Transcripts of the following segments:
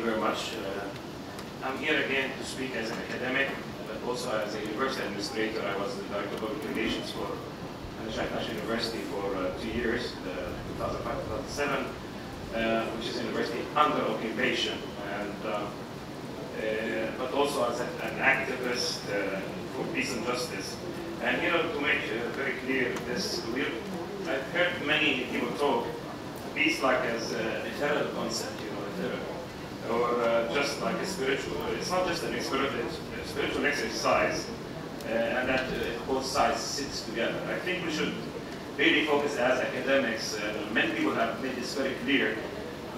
you very much. I'm here again to speak as an academic, but also as a university administrator. I was the Director of Public Relations for National University for 2 years, 2005-2007, which is a university under occupation, and but also as an activist for peace and justice. And here to make very clear this, I've heard many people talk peace like as a ethereal concept, or just like a spiritual. It's not just an spiritual exercise, and that both sides sits together. I think we should really focus as academics. Many people have made this very clear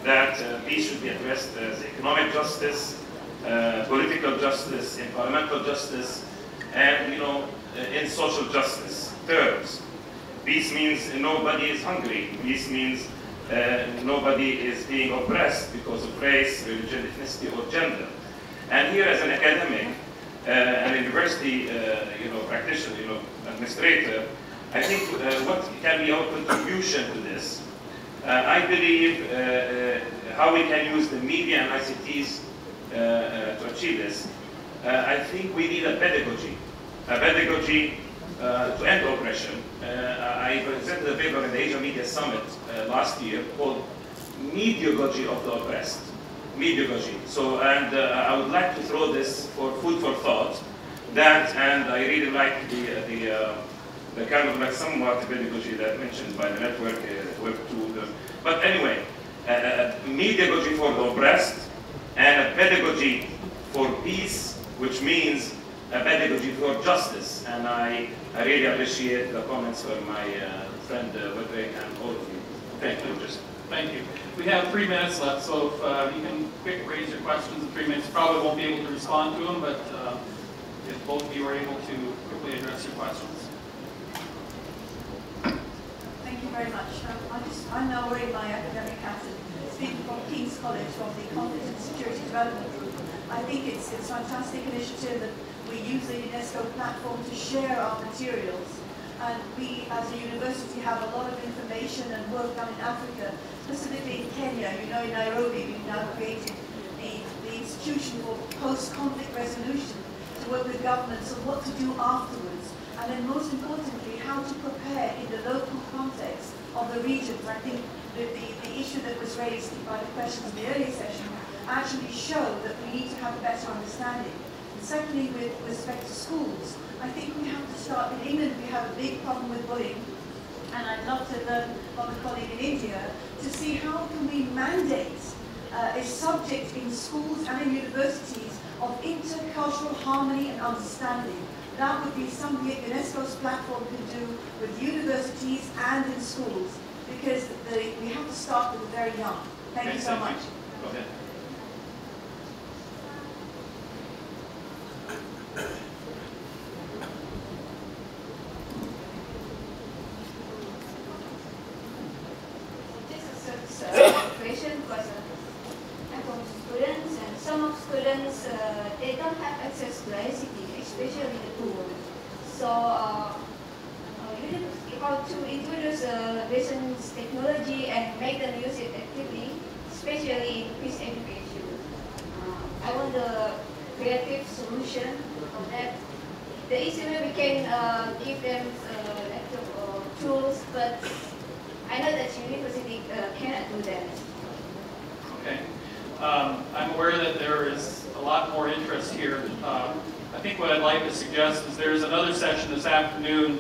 that peace should be addressed as economic justice, political justice, environmental justice, and in social justice terms. Peace means nobody is hungry. Peace means nobody is being oppressed because of race, religion, ethnicity, or gender. And here, as an academic, an university, practitioner, administrator, I think what can be our contribution to this? I believe how we can use the media and ICTs to achieve this. I think we need a pedagogy to end oppression. I presented a paper in the Asia Media Summit last year called Mediagogy of the Oppressed. Mediagogy. So, and I would like to throw this for food for thought. That, and I really like the kind of like somewhat pedagogy that mentioned by the network, Web 2. But anyway, mediagogy for the oppressed, and a pedagogy for peace, which means a pedagogy for justice. And I really appreciate the comments from my friend Waddick and all of you. Thank you. Thank you. We have 3 minutes left, so if you can quick raise your questions in 3 minutes, probably won't be able to respond to them, but if both of you are able to quickly address your questions. Thank you very much. I'm now wearing my academic hat and speaking from King's College from the Conflict and Security Development Group. I think it's a fantastic initiative that we use the UNESCO platform to share our materials. And we, as a university, have a lot of information and work done in Africa, specifically in Kenya. In Nairobi, we've now created the institution for post-conflict resolution to work with governments on what to do afterwards. And then most importantly, how to prepare in the local context of the regions. I think the issue that was raised by the questions in the earlier session actually show that we need to have a better understanding. And secondly, with respect to schools, I think we have to start in England. We have a big problem with bullying, and I'd love to learn from a colleague in India to see how can we mandate a subject in schools and in universities of intercultural harmony and understanding. That would be something that UNESCO's platform can do with universities and in schools, because we have to start with the very young. Thank you so much. Go ahead. Question because I'm from students, and some of students they don't have access to ICT, especially the poor. So how to introduce business technology and make them use it actively, especially in peace education. I want the creative solution for that. The easy way we can give them tools, but I know that university cannot do that. Okay. I'm aware that there is a lot more interest here. I think what I'd like to suggest is there's another session this afternoon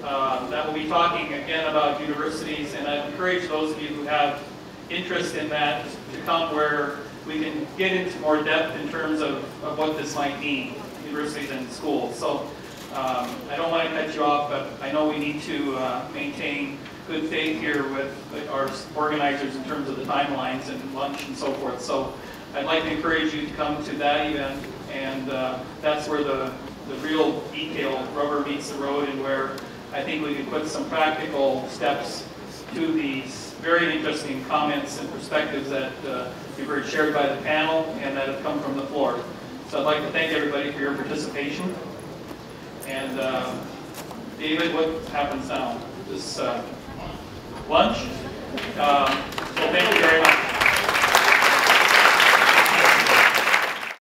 that will be talking again about universities, and I'd encourage those of you who have interest in that to come where we can get into more depth in terms of what this might mean, universities and schools. So I don't want to cut you off, but I know we need to maintain good faith here with our organizers in terms of the timelines and lunch and so forth. So I'd like to encourage you to come to that event, and that's where the real detail rubber meets the road, and where I think we can put some practical steps to these very interesting comments and perspectives that you've heard shared by the panel and that have come from the floor. So I'd like to thank everybody for your participation. And David, what happens now? This lunch? So thank you very much.